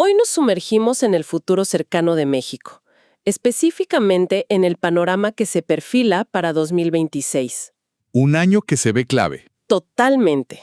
Hoy nos sumergimos en el futuro cercano de México, específicamente en el panorama que se perfila para 2026. Un año que se ve clave. Totalmente.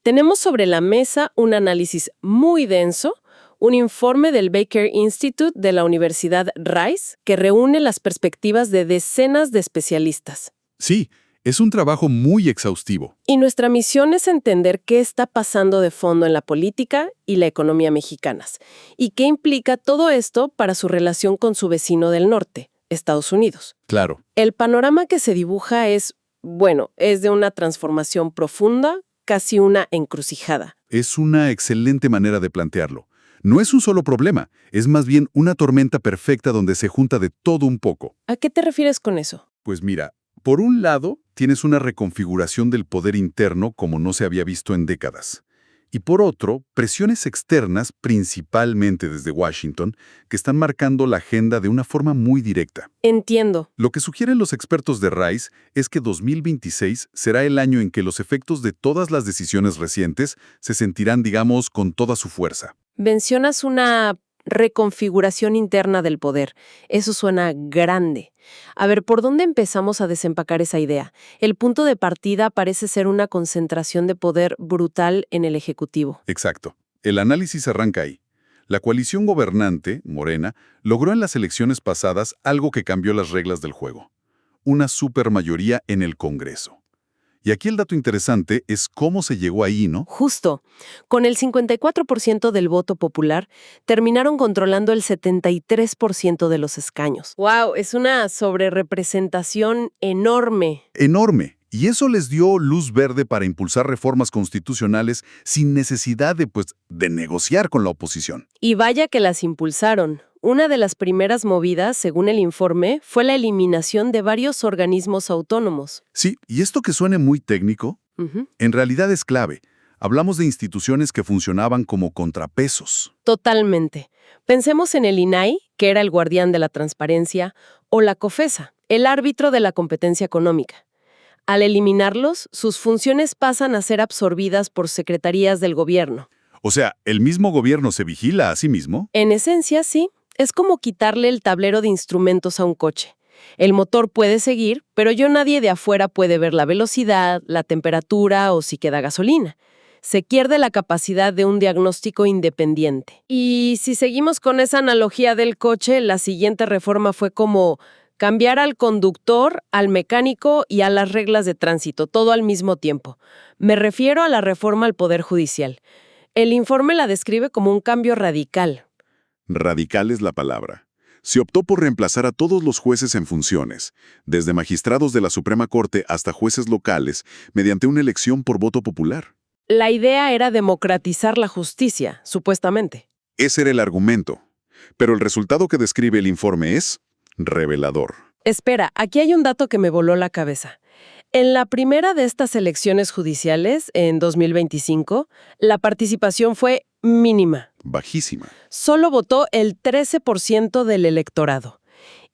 Tenemos sobre la mesa un análisis muy denso, un informe del Baker Institute de la Universidad Rice que reúne las perspectivas de decenas de especialistas. Sí, es un trabajo muy exhaustivo. Y nuestra misión es entender qué está pasando de fondo en la política y la economía mexicanas, y qué implica todo esto para su relación con su vecino del norte, Estados Unidos. Claro. El panorama que se dibuja es de una transformación profunda, casi una encrucijada. Es una excelente manera de plantearlo. No es un solo problema, es más bien una tormenta perfecta donde se junta de todo un poco. ¿A qué te refieres con eso? Pues mira, por un lado, tienes una reconfiguración del poder interno como no se había visto en décadas. Y por otro, presiones externas, principalmente desde Washington, que están marcando la agenda de una forma muy directa. Entiendo. Lo que sugieren los expertos de Rice es que 2026 será el año en que los efectos de todas las decisiones recientes se sentirán, digamos, con toda su fuerza. Mencionas una reconfiguración interna del poder. Eso suena grande. A ver, ¿por dónde empezamos a desempacar esa idea? El punto de partida parece ser una concentración de poder brutal en el Ejecutivo. Exacto. El análisis arranca ahí. La coalición gobernante, Morena, logró en las elecciones pasadas algo que cambió las reglas del juego. Una supermayoría en el Congreso. Y aquí el dato interesante es cómo se llegó ahí, ¿no? Justo. Con el 54% del voto popular, terminaron controlando el 73% de los escaños. ¡Wow! Es una sobrerepresentación enorme. Enorme. Y eso les dio luz verde para impulsar reformas constitucionales sin necesidad de negociar con la oposición. Y vaya que las impulsaron. Una de las primeras movidas, según el informe, fue la eliminación de varios organismos autónomos. Sí, y esto que suene muy técnico, en realidad es clave. Hablamos de instituciones que funcionaban como contrapesos. Totalmente. Pensemos en el INAI, que era el guardián de la transparencia, o la COFESA, el árbitro de la competencia económica. Al eliminarlos, sus funciones pasan a ser absorbidas por secretarías del gobierno. O sea, ¿el mismo gobierno se vigila a sí mismo? En esencia, sí. Es como quitarle el tablero de instrumentos a un coche. El motor puede seguir, pero nadie de afuera puede ver la velocidad, la temperatura o si queda gasolina. Se pierde la capacidad de un diagnóstico independiente. Y si seguimos con esa analogía del coche, la siguiente reforma fue como cambiar al conductor, al mecánico y a las reglas de tránsito, todo al mismo tiempo. Me refiero a la reforma al Poder Judicial. El informe la describe como un cambio radical. Radical es la palabra. Se optó por reemplazar a todos los jueces en funciones, desde magistrados de la Suprema Corte hasta jueces locales, mediante una elección por voto popular. La idea era democratizar la justicia, supuestamente. Ese era el argumento. Pero el resultado que describe el informe es revelador. Espera, aquí hay un dato que me voló la cabeza. En la primera de estas elecciones judiciales, en 2025, la participación fue mínima. Bajísima. Solo votó el 13% del electorado.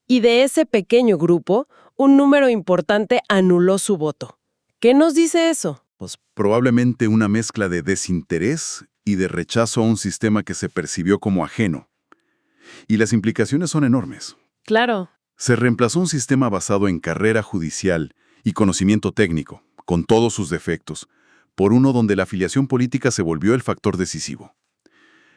Y de ese pequeño grupo, un número importante anuló su voto. ¿Qué nos dice eso? Pues probablemente una mezcla de desinterés y de rechazo a un sistema que se percibió como ajeno. Y las implicaciones son enormes. Claro. Se reemplazó un sistema basado en carrera judicial y conocimiento técnico, con todos sus defectos, por uno donde la afiliación política se volvió el factor decisivo.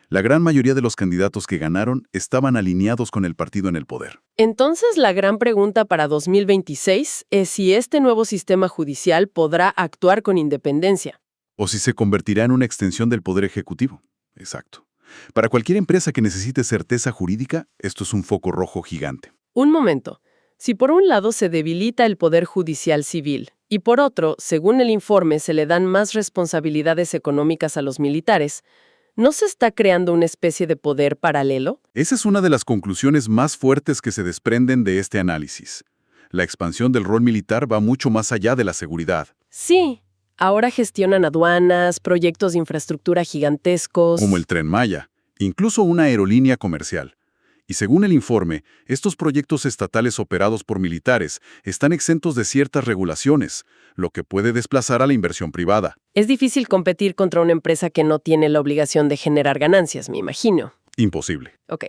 La gran mayoría de los candidatos que ganaron estaban alineados con el partido en el poder. Entonces, la gran pregunta para 2026 es si este nuevo sistema judicial podrá actuar con independencia. O si se convertirá en una extensión del poder ejecutivo. Exacto. Para cualquier empresa que necesite certeza jurídica, esto es un foco rojo gigante. Un momento. Si por un lado se debilita el poder judicial civil y por otro, según el informe, se le dan más responsabilidades económicas a los militares, ¿no se está creando una especie de poder paralelo? Esa es una de las conclusiones más fuertes que se desprenden de este análisis. La expansión del rol militar va mucho más allá de la seguridad. Sí. Ahora gestionan aduanas, proyectos de infraestructura gigantescos. Como el Tren Maya, incluso una aerolínea comercial. Y según el informe, estos proyectos estatales operados por militares están exentos de ciertas regulaciones, lo que puede desplazar a la inversión privada. Es difícil competir contra una empresa que no tiene la obligación de generar ganancias, me imagino. Imposible. Ok.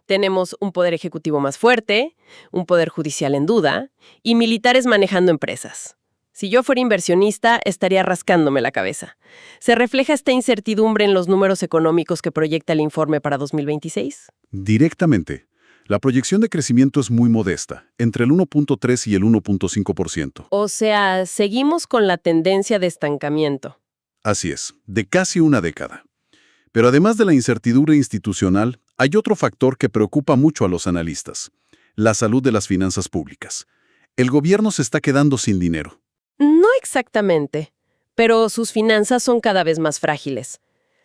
Tenemos un poder ejecutivo más fuerte, un poder judicial en duda y militares manejando empresas. Si yo fuera inversionista, estaría rascándome la cabeza. ¿Se refleja esta incertidumbre en los números económicos que proyecta el informe para 2026? Directamente. La proyección de crecimiento es muy modesta, entre el 1.3 y el 1.5%. O sea, seguimos con la tendencia de estancamiento. Así es, de casi una década. Pero además de la incertidumbre institucional, hay otro factor que preocupa mucho a los analistas: la salud de las finanzas públicas. El gobierno se está quedando sin dinero. No exactamente, pero sus finanzas son cada vez más frágiles.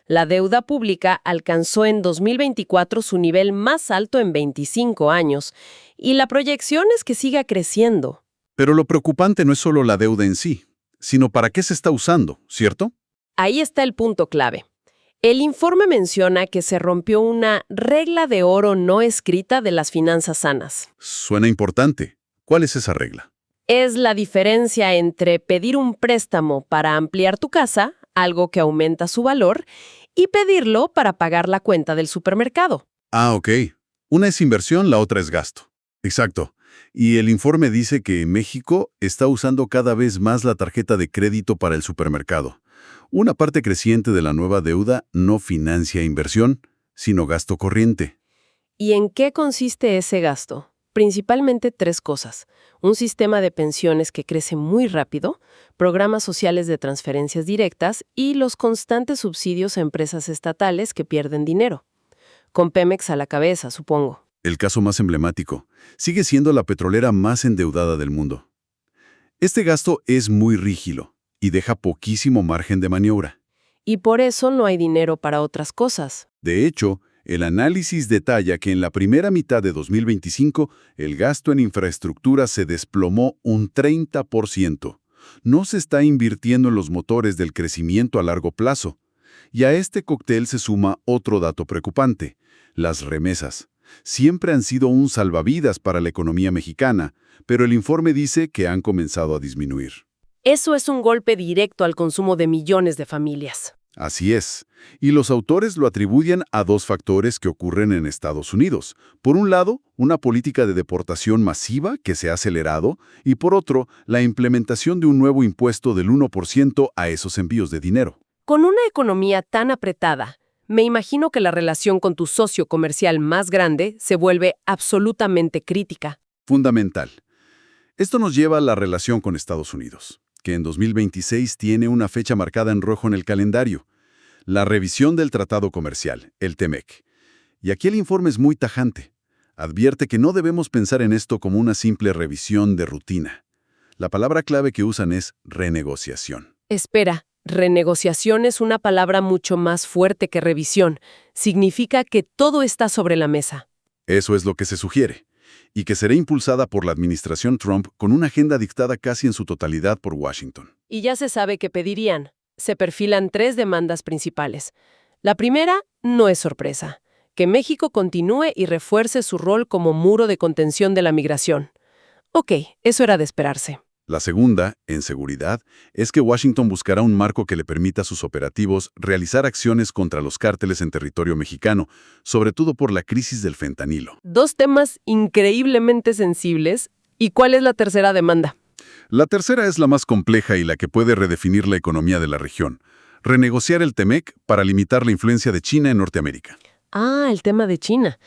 La deuda pública alcanzó en 2024 su nivel más alto en 25 años, y la proyección es que siga creciendo. Pero lo preocupante no es solo la deuda en sí, sino para qué se está usando, ¿cierto? Ahí está el punto clave. El informe menciona que se rompió una regla de oro no escrita de las finanzas sanas. Suena importante. ¿Cuál es esa regla? Es la diferencia entre pedir un préstamo para ampliar tu casa, algo que aumenta su valor, y pedirlo para pagar la cuenta del supermercado. Ah, ok. Una es inversión, la otra es gasto. Exacto. Y el informe dice que México está usando cada vez más la tarjeta de crédito para el supermercado. Una parte creciente de la nueva deuda no financia inversión, sino gasto corriente. ¿Y en qué consiste ese gasto? Principalmente tres cosas: un sistema de pensiones que crece muy rápido, programas sociales de transferencias directas y los constantes subsidios a empresas estatales que pierden dinero. Con Pemex a la cabeza, supongo. El caso más emblemático sigue siendo la petrolera más endeudada del mundo. Este gasto es muy rígido y deja poquísimo margen de maniobra. Y por eso no hay dinero para otras cosas. De hecho, el análisis detalla que en la primera mitad de 2025 el gasto en infraestructura se desplomó un 30%. No se está invirtiendo en los motores del crecimiento a largo plazo. Y a este cóctel se suma otro dato preocupante: las remesas. Siempre han sido un salvavidas para la economía mexicana, pero el informe dice que han comenzado a disminuir. Eso es un golpe directo al consumo de millones de familias. Así es, y los autores lo atribuyen a dos factores que ocurren en Estados Unidos. Por un lado, una política de deportación masiva que se ha acelerado, y por otro, la implementación de un nuevo impuesto del 1% a esos envíos de dinero. Con una economía tan apretada, me imagino que la relación con tu socio comercial más grande se vuelve absolutamente crítica. Fundamental. Esto nos lleva a la relación con Estados Unidos, que en 2026 tiene una fecha marcada en rojo en el calendario: la revisión del Tratado Comercial, el TEMEC. Y aquí el informe es muy tajante. Advierte que no debemos pensar en esto como una simple revisión de rutina. La palabra clave que usan es renegociación. Espera, renegociación es una palabra mucho más fuerte que revisión. Significa que todo está sobre la mesa. Eso es lo que se sugiere, y que será impulsada por la administración Trump con una agenda dictada casi en su totalidad por Washington. Y ya se sabe qué pedirían. Se perfilan tres demandas principales. La primera no es sorpresa: que México continúe y refuerce su rol como muro de contención de la migración. Ok, eso era de esperarse. La segunda, en seguridad, es que Washington buscará un marco que le permita a sus operativos realizar acciones contra los cárteles en territorio mexicano, sobre todo por la crisis del fentanilo. Dos temas increíblemente sensibles. ¿Y cuál es la tercera demanda? La tercera es la más compleja y la que puede redefinir la economía de la región: renegociar el TEMEC para limitar la influencia de China en Norteamérica. Ah, el tema de China.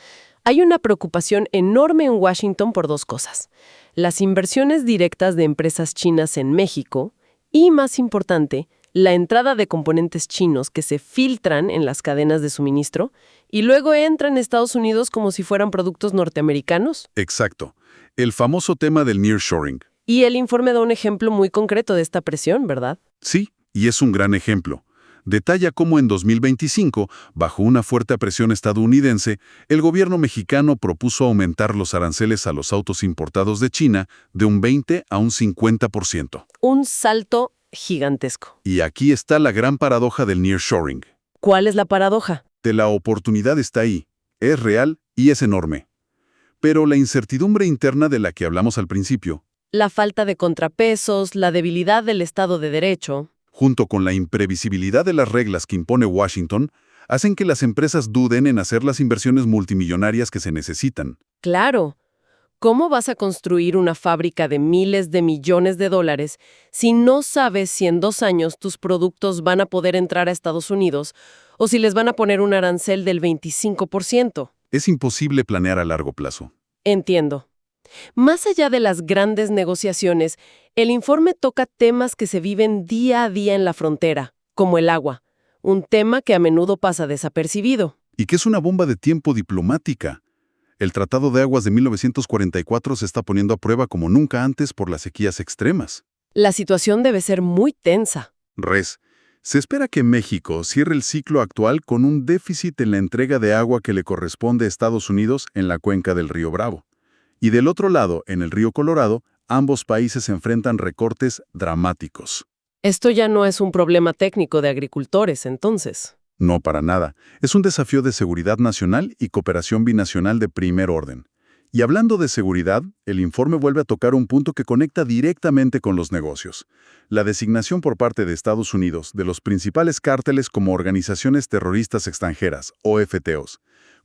Hay una preocupación enorme en Washington por dos cosas: las inversiones directas de empresas chinas en México y, más importante, la entrada de componentes chinos que se filtran en las cadenas de suministro y luego entran a Estados Unidos como si fueran productos norteamericanos. Exacto. El famoso tema del nearshoring. Y el informe da un ejemplo muy concreto de esta presión, ¿verdad? Sí, y es un gran ejemplo. Detalla cómo en 2025, bajo una fuerte presión estadounidense, el gobierno mexicano propuso aumentar los aranceles a los autos importados de China de un 20 a un 50%. Un salto gigantesco. Y aquí está la gran paradoja del nearshoring. ¿Cuál es la paradoja? La oportunidad está ahí, es real y es enorme. Pero la incertidumbre interna de la que hablamos al principio, La falta de contrapesos, la debilidad del Estado de Derecho, junto con la imprevisibilidad de las reglas que impone Washington, hacen que las empresas duden en hacer las inversiones multimillonarias que se necesitan. Claro. ¿Cómo vas a construir una fábrica de miles de millones de dólares si no sabes si en 2 años tus productos van a poder entrar a Estados Unidos o si les van a poner un arancel del 25%? Es imposible planear a largo plazo. Entiendo. Más allá de las grandes negociaciones, el informe toca temas que se viven día a día en la frontera, como el agua, un tema que a menudo pasa desapercibido. Y que es una bomba de tiempo diplomática. El Tratado de Aguas de 1944 se está poniendo a prueba como nunca antes por las sequías extremas. La situación debe ser muy tensa. Se espera que México cierre el ciclo actual con un déficit en la entrega de agua que le corresponde a Estados Unidos en la cuenca del río Bravo. Y del otro lado, en el río Colorado, ambos países enfrentan recortes dramáticos. Esto ya no es un problema técnico de agricultores, entonces. No, para nada. Es un desafío de seguridad nacional y cooperación binacional de primer orden. Y hablando de seguridad, el informe vuelve a tocar un punto que conecta directamente con los negocios. La designación por parte de Estados Unidos de los principales cárteles como organizaciones terroristas extranjeras, OFTOs.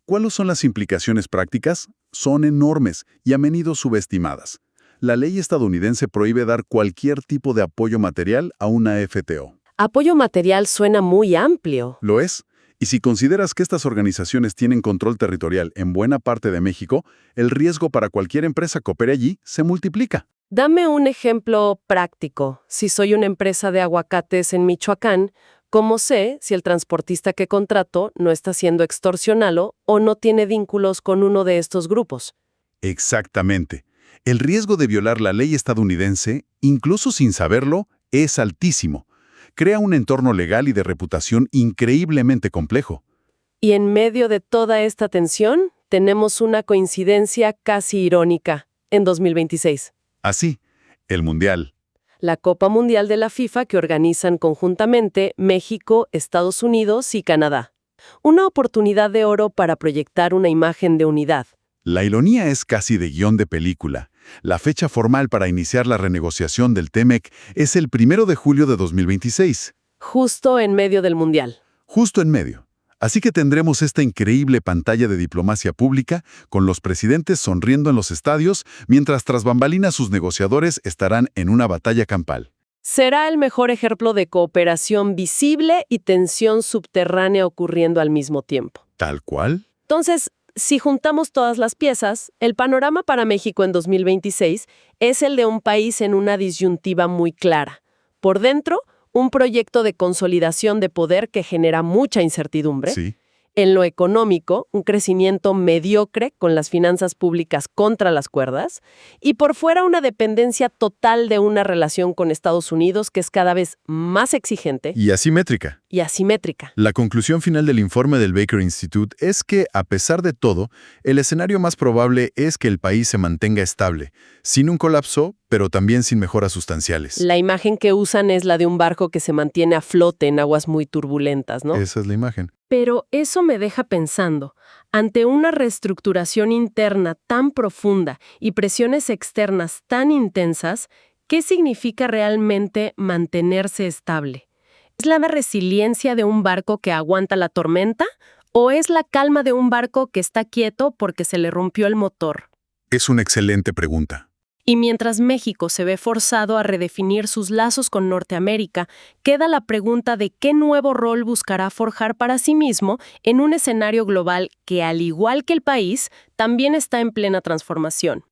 ¿Cuáles son las implicaciones prácticas? Son enormes y a menudo subestimadas. La ley estadounidense prohíbe dar cualquier tipo de apoyo material a una FTO. Apoyo material suena muy amplio. Lo es. Y si consideras que estas organizaciones tienen control territorial en buena parte de México, el riesgo para cualquier empresa que opere allí se multiplica. Dame un ejemplo práctico. Si soy una empresa de aguacates en Michoacán, ¿cómo sé si el transportista que contrato no está siendo extorsionado o no tiene vínculos con uno de estos grupos? Exactamente. El riesgo de violar la ley estadounidense, incluso sin saberlo, es altísimo. Crea un entorno legal y de reputación increíblemente complejo. Y en medio de toda esta tensión, tenemos una coincidencia casi irónica en 2026. Así, el Mundial. La Copa Mundial de la FIFA que organizan conjuntamente México, Estados Unidos y Canadá. Una oportunidad de oro para proyectar una imagen de unidad. La ironía es casi de guión de película. La fecha formal para iniciar la renegociación del TEMEC es el 1 de julio de 2026. Justo en medio del Mundial. Justo en medio. Así que tendremos esta increíble pantalla de diplomacia pública, con los presidentes sonriendo en los estadios, mientras tras bambalinas sus negociadores estarán en una batalla campal. Será el mejor ejemplo de cooperación visible y tensión subterránea ocurriendo al mismo tiempo. ¿Tal cual? Entonces, si juntamos todas las piezas, el panorama para México en 2026 es el de un país en una disyuntiva muy clara. Por dentro, un proyecto de consolidación de poder que genera mucha incertidumbre. Sí. En lo económico, un crecimiento mediocre con las finanzas públicas contra las cuerdas. Y por fuera, una dependencia total de una relación con Estados Unidos que es cada vez más exigente Y asimétrica. y asimétrica. La conclusión final del informe del Baker Institute es que, a pesar de todo, el escenario más probable es que el país se mantenga estable, sin un colapso, pero también sin mejoras sustanciales. La imagen que usan es la de un barco que se mantiene a flote en aguas muy turbulentas, ¿no? Esa es la imagen. Pero eso me deja pensando, ante una reestructuración interna tan profunda y presiones externas tan intensas, ¿qué significa realmente mantenerse estable? ¿Es la resiliencia de un barco que aguanta la tormenta? ¿O es la calma de un barco que está quieto porque se le rompió el motor? Es una excelente pregunta. Y mientras México se ve forzado a redefinir sus lazos con Norteamérica, queda la pregunta de qué nuevo rol buscará forjar para sí mismo en un escenario global que, al igual que el país, también está en plena transformación.